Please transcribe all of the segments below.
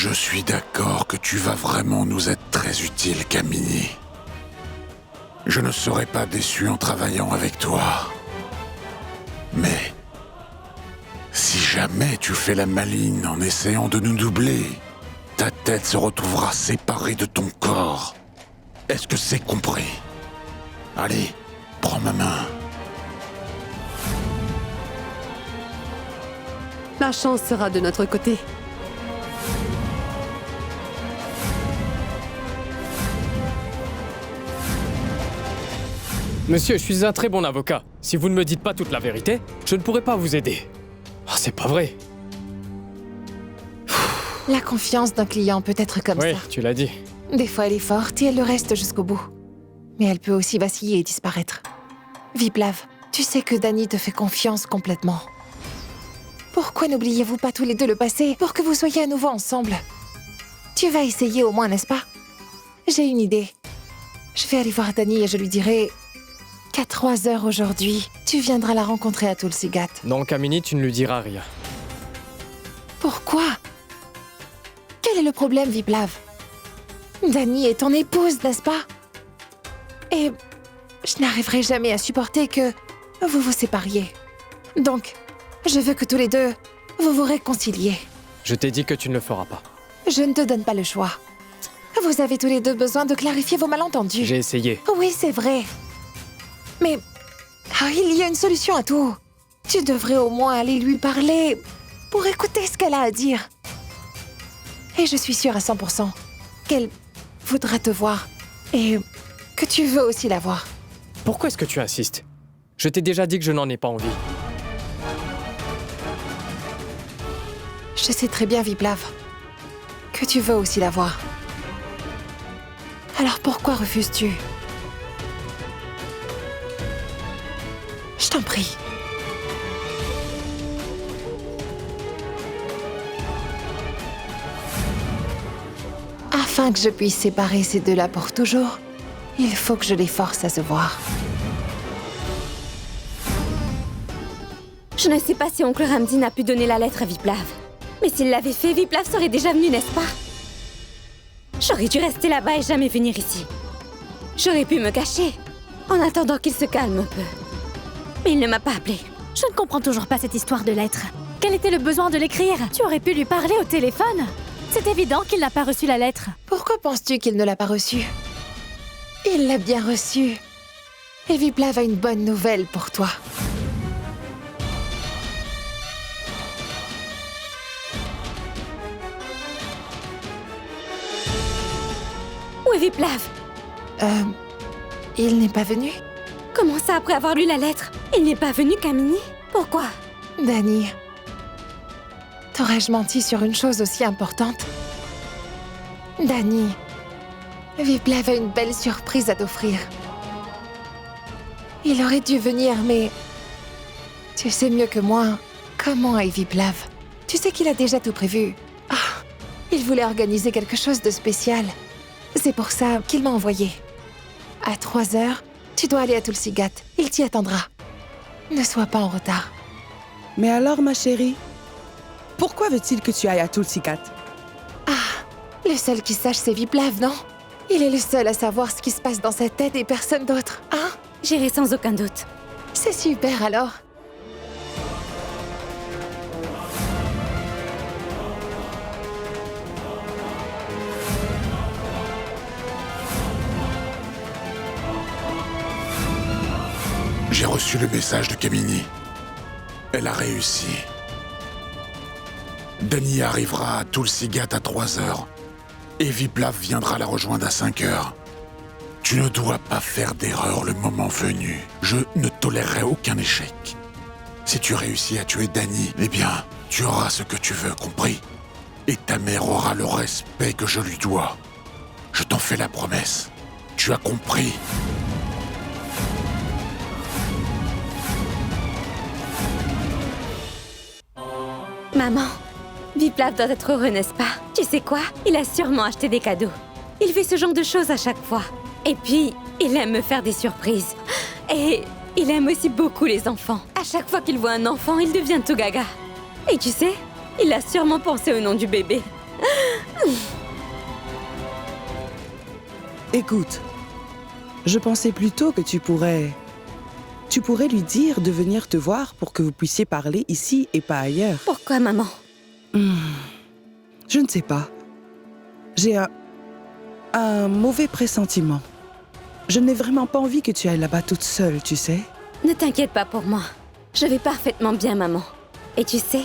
Je suis d'accord que tu vas vraiment nous être très utile, Kamini. Je ne serai pas déçu en travaillant avec toi. Mais si jamais tu fais la maline en essayant de nous doubler, ta tête se retrouvera séparée de ton corps. Est-ce que c'est compris? Allez, prends ma main. La chance sera de notre côté. Monsieur, je suis un très bon avocat. Si vous ne me dites pas toute la vérité, je ne pourrai pas vous aider. Ah, c'est pas vrai. La confiance d'un client peut être comme Oui, ça. tu l'as dit. Des fois, elle est forte et elle le reste jusqu'au bout. Mais elle peut aussi vaciller et disparaître. Viplav, tu sais que Dani te fait confiance complètement. Pourquoi n'oubliez-vous pas tous les deux le passé pour que vous soyez à nouveau ensemble? Tu vas essayer au moins, n'est-ce pas? J'ai une idée. Je vais aller voir Dani et je lui dirai qu'à 3 heures aujourd'hui, tu viendras la rencontrer à Tulsi Ghat. Non, Kamini, tu ne lui diras rien. Pourquoi? Quel est le problème, Viplav? Dani est ton épouse, n'est-ce pas? Et je n'arriverai jamais à supporter que vous vous sépariez. Donc, je veux que tous les deux, vous vous réconciliez. Je t'ai dit que tu ne le feras pas. Je ne te donne pas le choix. Vous avez tous les deux besoin de clarifier vos malentendus. J'ai essayé. Oui, c'est vrai. Mais il y a une solution à tout. Tu devrais au moins aller lui parler pour écouter ce qu'elle a à dire. Et je suis sûre à 100% qu'elle voudra te voir et que tu veux aussi la voir. Pourquoi est-ce que tu insistes? Je t'ai déjà dit que je n'en ai pas envie. Je sais très bien, Viplav, que tu veux aussi la voir. Alors pourquoi refuses-tu? Je t'en prie. Afin que je puisse séparer ces deux-là pour toujours, il faut que je les force à se voir. Je ne sais pas si oncle Ramdin a pu donner la lettre à Viplav. Mais s'il l'avait fait, Viplav serait déjà venu, n'est-ce pas? J'aurais dû rester là-bas et jamais venir ici. J'aurais pu me cacher, en attendant qu'il se calme un peu. Mais il ne m'a pas appelé. Je ne comprends toujours pas cette histoire de lettre. Quel était le besoin de l'écrire? Tu aurais pu lui parler au téléphone. C'est évident qu'il n'a pas reçu la lettre. Pourquoi penses-tu qu'il ne l'a pas reçue? Il l'a bien reçue. Et Viplav a une bonne nouvelle pour toi. Où est Viplav? Il n'est pas venu? Comment ça, après avoir lu la lettre? Il n'est pas venu, Kamini? Pourquoi? Dani, t'aurais-je menti sur une chose aussi importante? Dani, Viplav a une belle surprise à t'offrir. Il aurait dû venir, mais tu sais mieux que moi comment est Viplav. Tu sais qu'il a déjà tout prévu. Il voulait organiser quelque chose de spécial. C'est pour ça qu'il m'a envoyé. À 3 heures, tu dois aller à Tulsi Ghat. Il t'y attendra. Ne sois pas en retard. Mais alors, ma chérie, pourquoi veut-il que tu ailles à Tulsi Ghat? Le seul qui sache, c'est Viplav, non? Il est le seul à savoir ce qui se passe dans sa tête et personne d'autre, hein? J'irai sans aucun doute. C'est super, alors. J'ai reçu le message de Kamini. Elle a réussi. Dani arrivera à Tulsi Ghat à 3 heures. Et Viplav viendra la rejoindre à 5 heures. Tu ne dois pas faire d'erreur le moment venu. Je ne tolérerai aucun échec. Si tu réussis à tuer Dani, eh bien, tu auras ce que tu veux, compris? Et ta mère aura le respect que je lui dois. Je t'en fais la promesse. Tu as compris? Maman, Viplav doit être heureux, n'est-ce pas? Tu sais quoi? Il a sûrement acheté des cadeaux. Il fait ce genre de choses à chaque fois. Et puis, il aime me faire des surprises. Et il aime aussi beaucoup les enfants. À chaque fois qu'il voit un enfant, il devient tout gaga. Et tu sais, il a sûrement pensé au nom du bébé. Écoute, je pensais plutôt que tu pourrais lui dire de venir te voir pour que vous puissiez parler ici et pas ailleurs. Pourquoi, maman? Je ne sais pas. J'ai un mauvais pressentiment. Je n'ai vraiment pas envie que tu ailles là-bas toute seule, tu sais. Ne t'inquiète pas pour moi. Je vais parfaitement bien, maman. Et tu sais,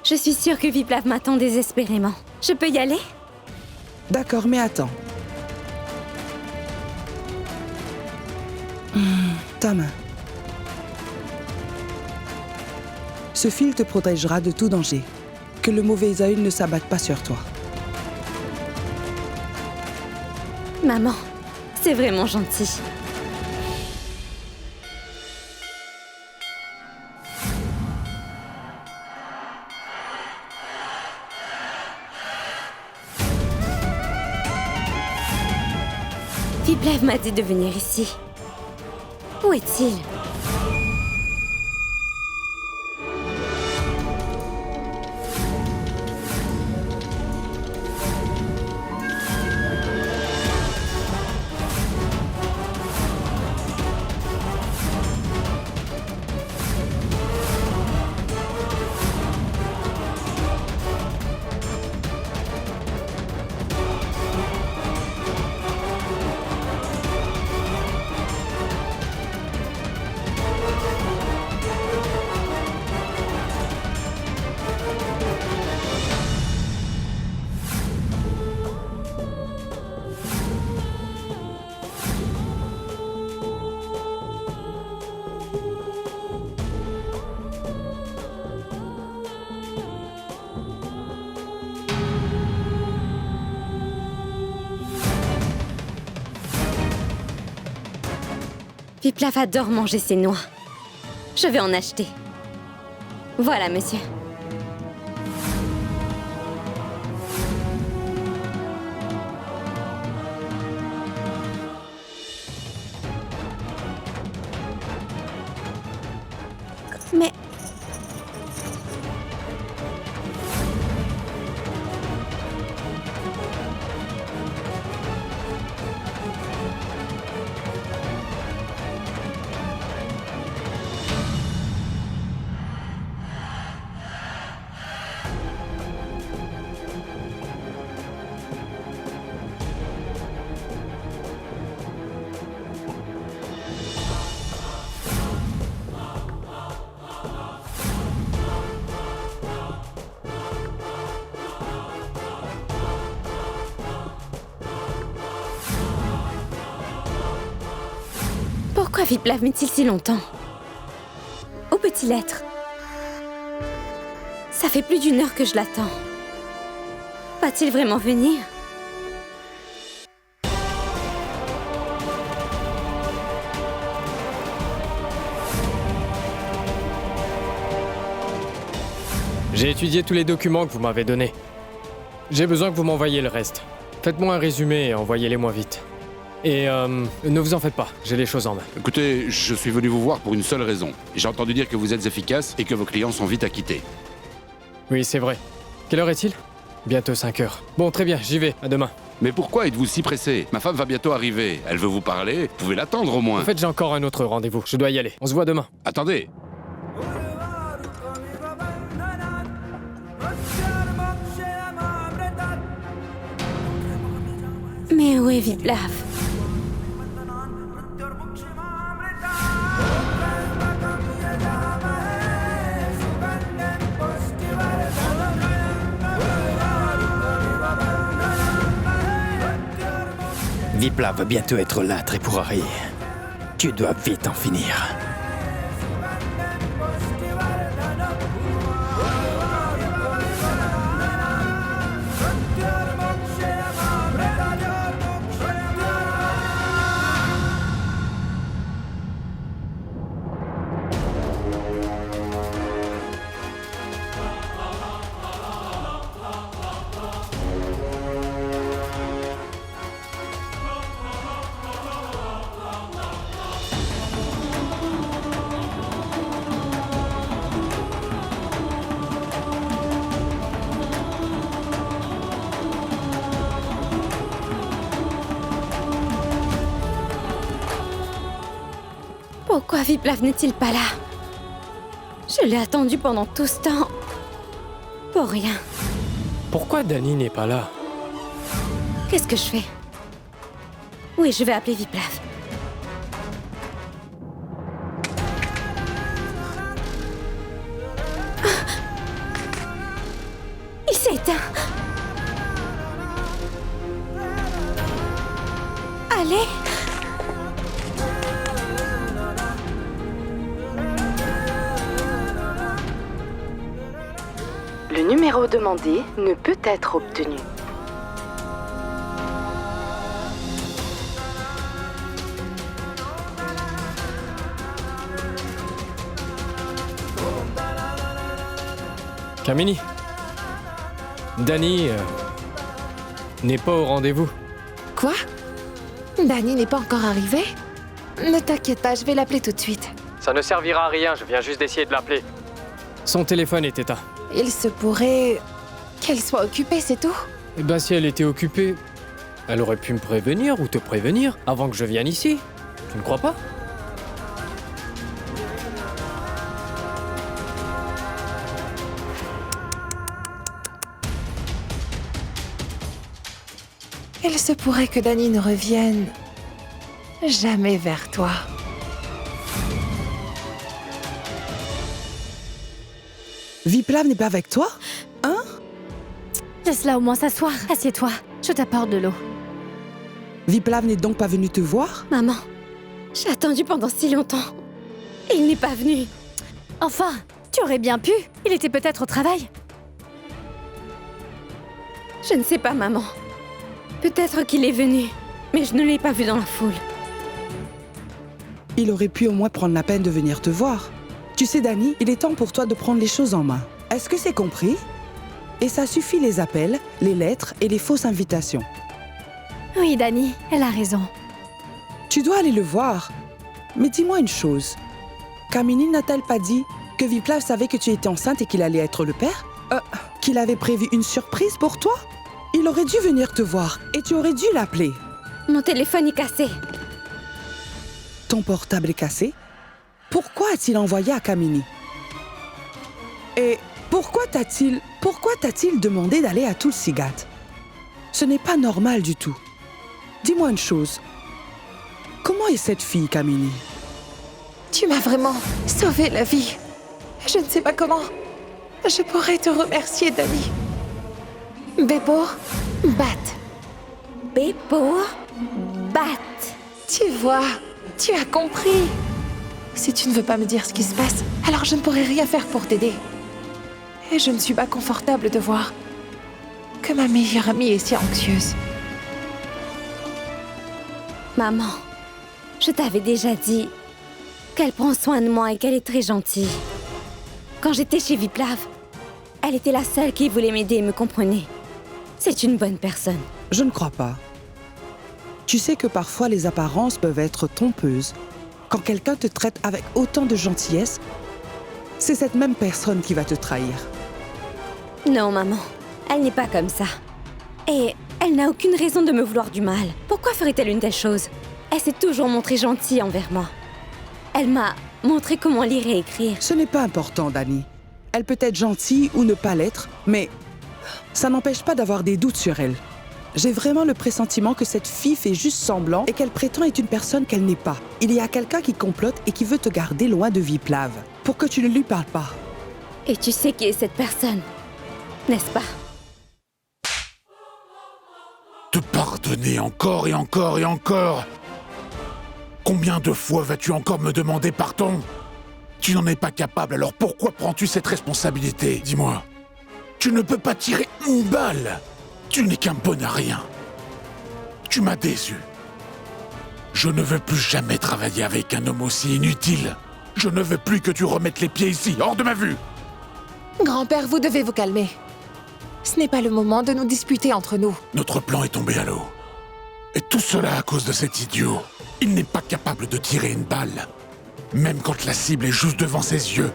je suis sûre que Viplav m'attend désespérément. Je peux y aller? D'accord, mais attends. Ta main. Ce fil te protégera de tout danger. Que le mauvais œil ne s'abatte pas sur toi. Maman, c'est vraiment gentil. Viplav m'a dit de venir ici. Où est-il? Viplav adore manger ses noix. Je vais en acheter. Voilà, monsieur. Mais... Pourquoi Viplav met-il si longtemps? Où peut-il être? Ça fait plus d'1 heure que je l'attends. Va-t-il vraiment venir? J'ai étudié tous les documents que vous m'avez donnés. J'ai besoin que vous m'envoyiez le reste. Faites-moi un résumé et envoyez-les-moi vite. Et ne vous en faites pas, j'ai les choses en main. Écoutez, je suis venu vous voir pour une seule raison. J'ai entendu dire que vous êtes efficace et que vos clients sont vite acquittés. Oui, c'est vrai. Quelle heure est-il? Bientôt 5 heures. Bon, très bien, j'y vais, à demain. Mais pourquoi êtes-vous si pressé? Ma femme va bientôt arriver. Elle veut vous parler. Vous pouvez l'attendre au moins. En fait, j'ai encore un autre rendez-vous, je dois y aller. On se voit demain. Attendez. Mais où est Viplav? Viplav va bientôt être là, Tripurari. Tu dois vite en finir. Pourquoi Viplav n'est-il pas là? Je l'ai attendu pendant tout ce temps. Pour rien. Pourquoi Dani n'est pas là? Qu'est-ce que je fais? Oui, je vais appeler Viplav. Il s'est éteint. Allez! Le numéro demandé ne peut être obtenu. Kamini. Dani n'est pas au rendez-vous. Quoi? Dani n'est pas encore arrivé? Ne t'inquiète pas, je vais l'appeler tout de suite. Ça ne servira à rien, je viens juste d'essayer de l'appeler. Son téléphone est éteint. Il se pourrait qu'elle soit occupée, c'est tout? Eh ben si elle était occupée, elle aurait pu me prévenir ou te prévenir avant que je vienne ici. Tu ne crois pas? Il se pourrait que Dani ne revienne jamais vers toi. Viplav n'est pas avec toi? Hein? Laisse-la au moins s'asseoir. Assieds-toi, je t'apporte de l'eau. Viplav n'est donc pas venu te voir? Maman, j'ai attendu pendant si longtemps. Et il n'est pas venu. Enfin, tu aurais bien pu. Il était peut-être au travail. Je ne sais pas, maman. Peut-être qu'il est venu, mais je ne l'ai pas vu dans la foule. Il aurait pu au moins prendre la peine de venir te voir. Tu sais, Dani, il est temps pour toi de prendre les choses en main. Est-ce que c'est compris? Et ça suffit les appels, les lettres et les fausses invitations. Oui, Dani, elle a raison. Tu dois aller le voir. Mais dis-moi une chose. Kamini n'a-t-elle pas dit que Viplav savait que tu étais enceinte et qu'il allait être le père? Qu'il avait prévu une surprise pour toi? Il aurait dû venir te voir et tu aurais dû l'appeler. Mon téléphone est cassé. Ton portable est cassé? Pourquoi a-t-il envoyé à Kamini? Et pourquoi t'a-t-il demandé d'aller à Tulsigat? Ce n'est pas normal du tout. Dis-moi une chose. Comment est cette fille, Kamini? Tu m'as vraiment sauvé la vie. Je ne sais pas comment. Je pourrais te remercier, Dani. Beppo, Bat. Beppo, Bat. Tu vois, tu as compris. Si tu ne veux pas me dire ce qui se passe, alors je ne pourrai rien faire pour t'aider. Et je ne suis pas confortable de voir que ma meilleure amie est si anxieuse. Maman, je t'avais déjà dit qu'elle prend soin de moi et qu'elle est très gentille. Quand j'étais chez Viplav, elle était la seule qui voulait m'aider et me comprenait. C'est une bonne personne. Je ne crois pas. Tu sais que parfois les apparences peuvent être trompeuses. Quand quelqu'un te traite avec autant de gentillesse, c'est cette même personne qui va te trahir. Non, maman. Elle n'est pas comme ça. Et elle n'a aucune raison de me vouloir du mal. Pourquoi ferait-elle une telle chose? Elle s'est toujours montrée gentille envers moi. Elle m'a montré comment lire et écrire. Ce n'est pas important, Dani. Elle peut être gentille ou ne pas l'être, mais ça n'empêche pas d'avoir des doutes sur elle. J'ai vraiment le pressentiment que cette fille fait juste semblant et qu'elle prétend être une personne qu'elle n'est pas. Il y a quelqu'un qui complote et qui veut te garder loin de Viplav, pour que tu ne lui parles pas. Et tu sais qui est cette personne, n'est-ce pas? Te pardonner encore et encore et encore. Combien de fois vas-tu encore me demander pardon? Tu n'en es pas capable, alors pourquoi prends-tu cette responsabilité? Dis-moi. Tu ne peux pas tirer une balle. Tu n'es qu'un bon à rien. Tu m'as déçu. Je ne veux plus jamais travailler avec un homme aussi inutile. Je ne veux plus que tu remettes les pieds ici, hors de ma vue. Grand-père, vous devez vous calmer. Ce n'est pas le moment de nous disputer entre nous. Notre plan est tombé à l'eau. Et tout cela à cause de cet idiot. Il n'est pas capable de tirer une balle. Même quand la cible est juste devant ses yeux.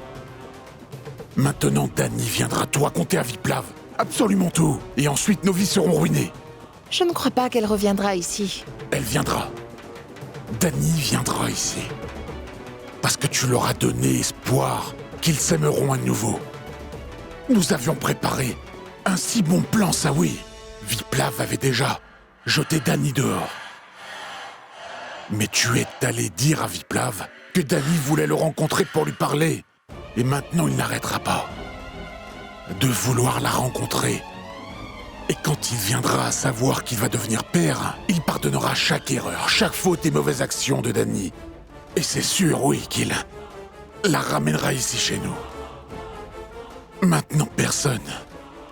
Maintenant, Dani viendra tout raconter à Viplav. Absolument tout. Et ensuite, nos vies seront ruinées. Je ne crois pas qu'elle reviendra ici. Elle viendra. Dani viendra ici. parce que tu leur as donné espoir qu'ils s'aimeront à nouveau. Nous avions préparé un si bon plan, ça oui. Viplav avait déjà jeté Dany dehors. Mais tu es allé dire à Viplav que Dany voulait le rencontrer pour lui parler. Et maintenant, il n'arrêtera pas de vouloir la rencontrer. Et quand il viendra à savoir qu'il va devenir père, il pardonnera chaque erreur, chaque faute et mauvaise action de Dany. Et c'est sûr, oui, qu'il la ramènera ici chez nous. Maintenant, personne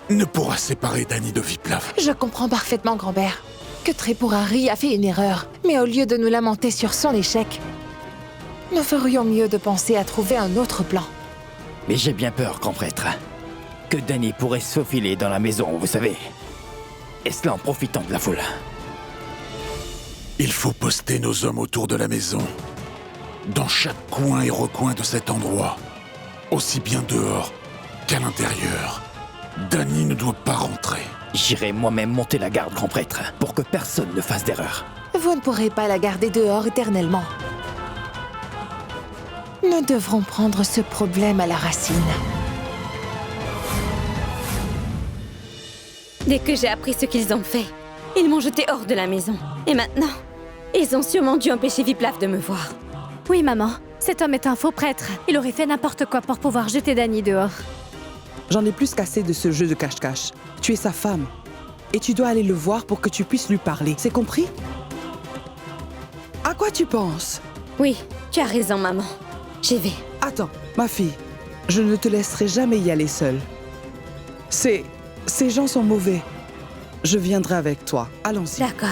ne pourra séparer Dany de Viplav. Je comprends parfaitement, grand-père, que Tripurari a fait une erreur. Mais au lieu de nous lamenter sur son échec, nous ferions mieux de penser à trouver un autre plan. Mais j'ai bien peur, grand prêtre, que Dany pourrait se faufiler dans la maison, vous savez. Et cela en profitant de la foule. Il faut poster nos hommes autour de la maison, dans chaque coin et recoin de cet endroit, aussi bien dehors qu'à l'intérieur. Dany ne doit pas rentrer. J'irai moi-même monter la garde, grand prêtre, pour que personne ne fasse d'erreur. Vous ne pourrez pas la garder dehors éternellement. Nous devrons prendre ce problème à la racine. Dès que j'ai appris ce qu'ils ont fait, ils m'ont jeté hors de la maison. Et maintenant, ils ont sûrement dû empêcher Viplav de me voir. Oui, maman. Cet homme est un faux prêtre. Il aurait fait n'importe quoi pour pouvoir jeter Dany dehors. J'en ai plus qu'assez de ce jeu de cache-cache. Tu es sa femme. Et tu dois aller le voir pour que tu puisses lui parler. C'est compris? À quoi tu penses? Oui, tu as raison, maman. J'y vais. Attends, ma fille. Je ne te laisserai jamais y aller seule. Ces gens sont mauvais. Je viendrai avec toi. Allons-y. D'accord.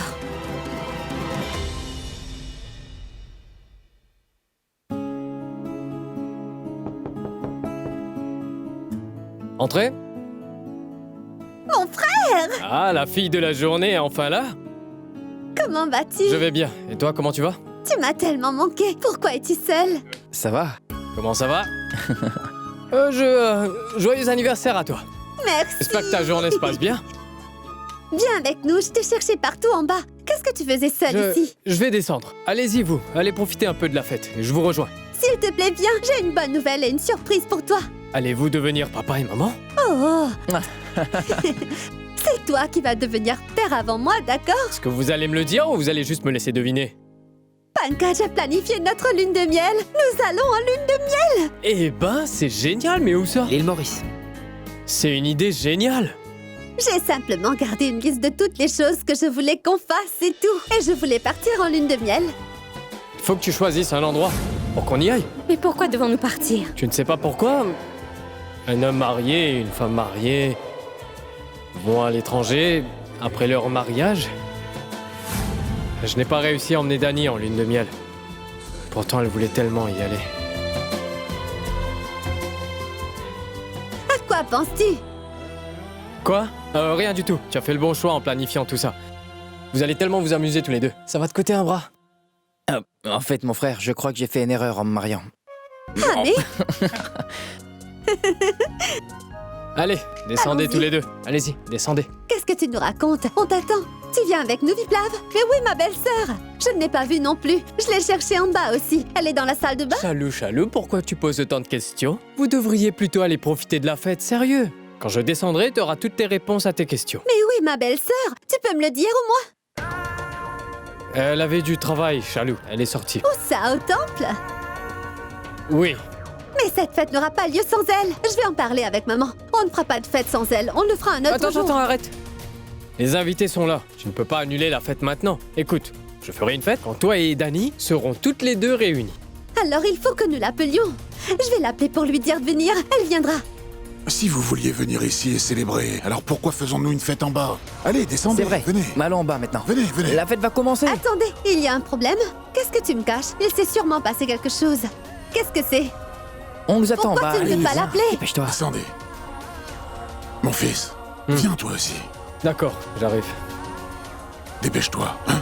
Entrez. Mon frère! Ah, la fille de la journée est enfin là? Comment vas-tu? Je vais bien. Et toi, comment tu vas? Tu m'as tellement manqué. Pourquoi es-tu seule? Ça va? Comment ça va? Joyeux anniversaire à toi. Merci. J'espère que ta journée se passe bien. Viens avec nous, je t'ai cherché partout en bas. Qu'est-ce que tu faisais seule ici? Je vais descendre. Allez-y, vous. Allez profiter un peu de la fête. Je vous rejoins. S'il te plaît, viens. J'ai une bonne nouvelle et une surprise pour toi. Allez-vous devenir papa et maman? Oh! C'est toi qui vas devenir père avant moi, d'accord? Est-ce que vous allez me le dire ou vous allez juste me laisser deviner? Pankaj a planifié notre lune de miel. Nous allons en lune de miel. Eh ben, c'est génial, mais où ça? L'île Maurice. C'est une idée géniale. J'ai simplement gardé une liste de toutes les choses que je voulais qu'on fasse, c'est tout. Et je voulais partir en lune de miel. Faut que tu choisisses un endroit pour qu'on y aille. Mais pourquoi devons-nous partir? Tu ne sais pas pourquoi? Un homme marié et une femme mariée vont à l'étranger après leur mariage. Je n'ai pas réussi à emmener Dany en lune de miel. Pourtant, elle voulait tellement y aller. À quoi penses-tu? Quoi? Rien du tout. Tu as fait le bon choix en planifiant tout ça. Vous allez tellement vous amuser tous les deux. Ça va te coûter un bras. En fait, mon frère, je crois que j'ai fait une erreur en me mariant. Ah mais... Allez, descendez Allons-y. tous les deux. Allez-y, descendez. Qu'est-ce que tu nous racontes? On t'attend. Tu viens avec nous, Viplav? Mais oui, ma belle-sœur. Je ne l'ai pas vue non plus. Je l'ai cherchée en bas aussi. Elle est dans la salle de bain? Chalou, pourquoi tu poses autant de questions? Vous devriez plutôt aller profiter de la fête, sérieux. Quand je descendrai, tu auras toutes tes réponses à tes questions. Mais oui, ma belle-sœur. Tu peux me le dire au moins? Elle avait du travail, Chalou. Elle est sortie. Où ça, au temple? Oui. Mais cette fête n'aura pas lieu sans elle. Je vais en parler avec maman. On ne fera pas de fête sans elle. On le fera un autre jour. Attends, arrête. Les invités sont là. Tu ne peux pas annuler la fête maintenant. Écoute, je ferai une fête quand toi et Dany seront toutes les deux réunies. Alors il faut que nous l'appelions. Je vais l'appeler pour lui dire de venir. Elle viendra. Si vous vouliez venir ici et célébrer, alors pourquoi faisons-nous une fête en bas? Allez, descendez, C'est vrai. venez. Allons en bas maintenant. Venez, venez. La fête va commencer. Attendez, il y a un problème? Qu'est-ce que tu me caches? Il s'est sûrement passé quelque chose. Qu'est-ce que c'est? On nous attend en Pourquoi bas. tu ne veux Allez, pas viens. l'appeler? Dépêche-toi. Descendez. Mon fils, viens toi aussi. D'accord, j'arrive. Dépêche-toi, hein.